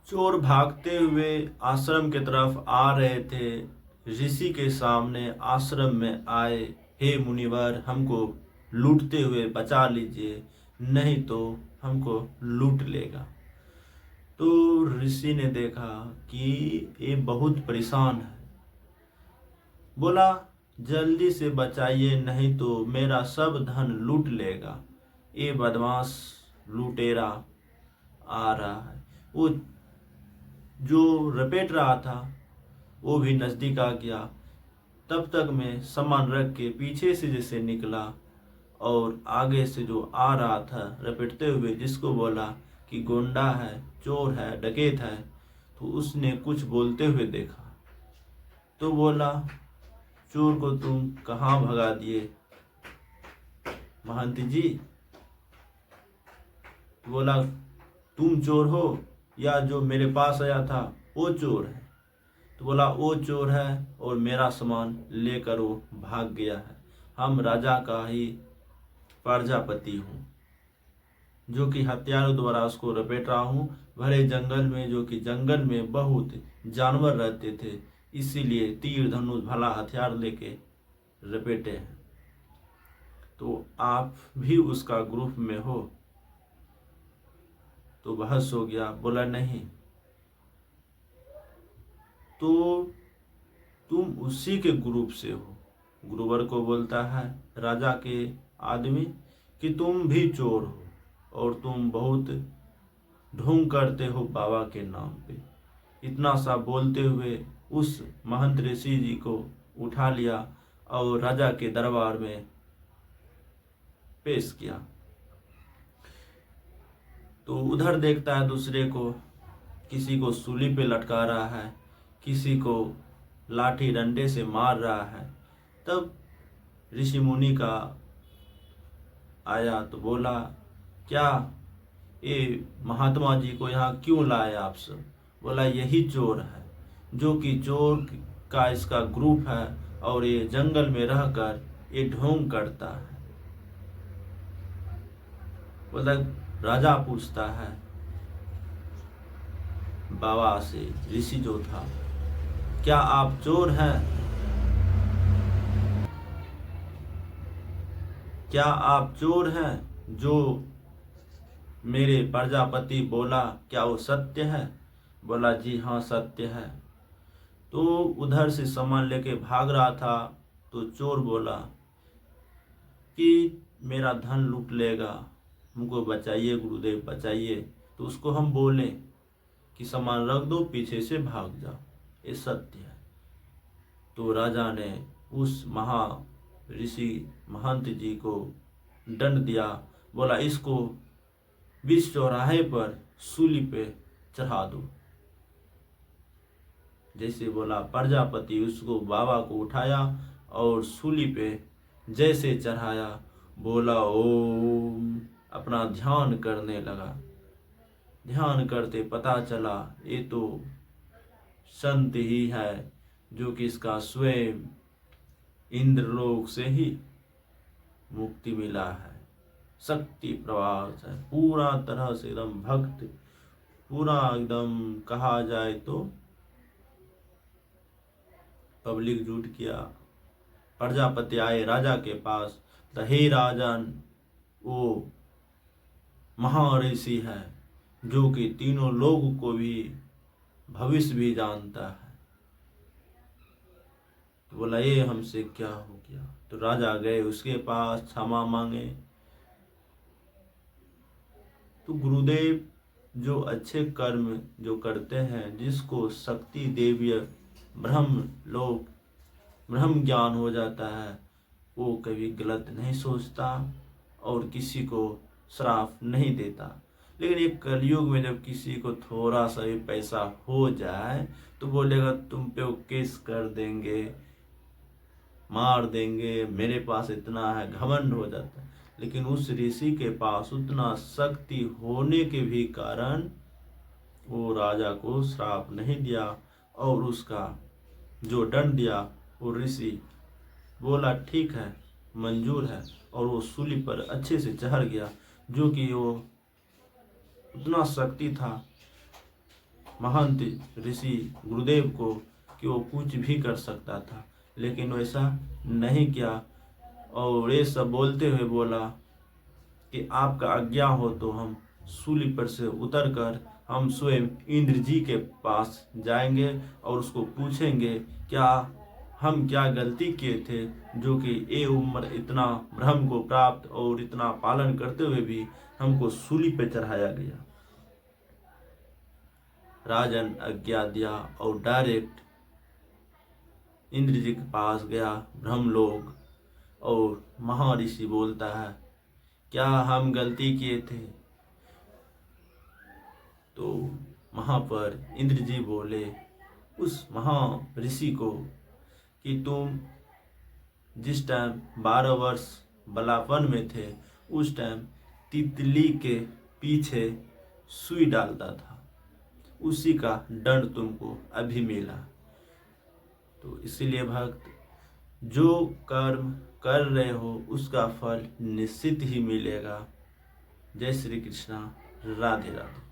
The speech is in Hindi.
चोर भागते हुए आश्रम की तरफ आ रहे थे। ऋषि के सामने आश्रम में आए, हे मुनिवर, हमको लूटते हुए बचा लीजिए, नहीं तो हमको लूट लेगा। तो ऋषि ने देखा कि ये बहुत परेशान है। बोला, जल्दी से बचाइए, नहीं तो मेरा सब धन लूट लेगा। ये बदमाश लुटेरा आ रहा है। वो जो रपेट रहा था वो भी नज़दीक आ गया। तब तक मैं सामान रख के पीछे से जैसे निकला और आगे से जो आ रहा था रपेटते हुए, जिसको बोला कि गोंडा है, चोर है, डकैत है, तो उसने कुछ बोलते हुए देखा। तो बोला, चोर को तुम कहाँ भगा दिए महंत जी? तो बोला, तुम चोर हो या जो मेरे पास आया था वो चोर है? तो बोला, वो चोर है और मेरा सामान लेकर वो भाग गया है। हम राजा का ही प्रजापति हूँ, जो कि हथियारों द्वारा उसको रपेट रहा हूँ। भरे जंगल में, जो कि जंगल में बहुत जानवर रहते थे, इसीलिए तीर धनुष भला हथियार लेके रपेटे हैं। तो आप भी उसका ग्रुप में हो? तो बहस हो गया। बोला, नहीं। तो तुम उसी के ग्रुप से हो। गुरुवर को बोलता है राजा के आदमी कि तुम भी चोर हो और तुम बहुत ढोंग करते हो बाबा के नाम पे। इतना सा बोलते हुए उस महंत ऋषि जी को उठा लिया और राजा के दरबार में पेश किया। तो उधर देखता है दूसरे को, किसी को सूली पे लटका रहा है, किसी को लाठी डंडे से मार रहा है। तब ऋषि मुनि का आया तो बोला, क्या ये महात्मा जी को यहाँ क्यों लाए आप सब? बोला, यही चोर है, जो कि चोर का इसका ग्रुप है और ये जंगल में रहकर ये ढोंग करता है। बोला, राजा पूछता है बाबा से, ऋषि जो था, क्या आप चोर हैं? क्या आप चोर हैं? जो मेरे प्रजापति बोला, क्या वो सत्य है? बोला, जी हाँ, सत्य है। तो उधर से सामान लेके भाग रहा था तो चोर बोला कि मेरा धन लूट लेगा, हमको बचाइए गुरुदेव, बचाइए। तो उसको हम बोले कि सामान रख दो, पीछे से भाग जाओ, ये सत्य है। तो राजा ने उस महा ऋषि महंत जी को दंड दिया। बोला, इसको बीच चौराहे पर सूली पे चढ़ा दो। जैसे बोला प्रजापति, उसको बाबा को उठाया और सूली पे जैसे चढ़ाया, बोला ओम, अपना ध्यान करने लगा। ध्यान करते पता चला ये तो संत ही है, जो कि इसका स्वयं इंद्रलोक से ही मुक्ति मिला है। शक्ति प्रवाह है पूरा तरह से, एकदम भक्त, पूरा एकदम कहा जाए तो पब्लिक जुट किया। प्रजापति आए राजा के पास, तो हे राजन, वो महर्षि है, जो कि तीनों लोग को भी भविष्य भी जानता है। तो बोला, ये हमसे क्या हो गया? तो राजा गए उसके पास, क्षमा मांगे। तो गुरुदेव जो अच्छे कर्म जो करते हैं, जिसको शक्ति देवीय ब्रह्म लोक ब्रह्म ज्ञान हो जाता है, वो कभी गलत नहीं सोचता और किसी को श्राप नहीं देता। लेकिन ये कलयुग में जब किसी को थोड़ा सा भी पैसा हो जाए तो बोलेगा तुम पे वो केस कर देंगे, मार देंगे, मेरे पास इतना है, घमंड हो जाता है। लेकिन उस ऋषि के पास उतना शक्ति होने के भी कारण वो राजा को श्राप नहीं दिया और उसका जो दंड दिया वो ऋषि बोला ठीक है, मंजूर है, और वो सूली पर अच्छे से चढ़ गया। जो कि वो उतना शक्ति था महंत ऋषि गुरुदेव को कि वो कुछ भी कर सकता था, लेकिन वैसा नहीं किया। और ये सब बोलते हुए बोला कि आपका आज्ञा हो तो हम सूली पर से उतरकर हम स्वयं इंद्र जी के पास जाएंगे और उसको पूछेंगे क्या हम क्या गलती किए थे जो कि ये उम्र इतना ब्रह्म को प्राप्त और इतना पालन करते हुए भी हमको सूली पे चढ़ाया गया। राजन आज्ञा दिया और डायरेक्ट इंद्र जी के पास गया ब्रह्मलोक। और महर्षि बोलता है क्या हम गलती किए थे? तो वहाँ पर इंद्र जी बोले उस महर्षि को कि तुम जिस टाइम 12 वर्ष बालापन में थे उस टाइम तितली के पीछे सुई डालता था, उसी का दंड तुमको अभी मिला। तो इसीलिए भक्त जो कर्म कर रहे हो उसका फल निश्चित ही मिलेगा। जय श्री कृष्णा। राधे राधे।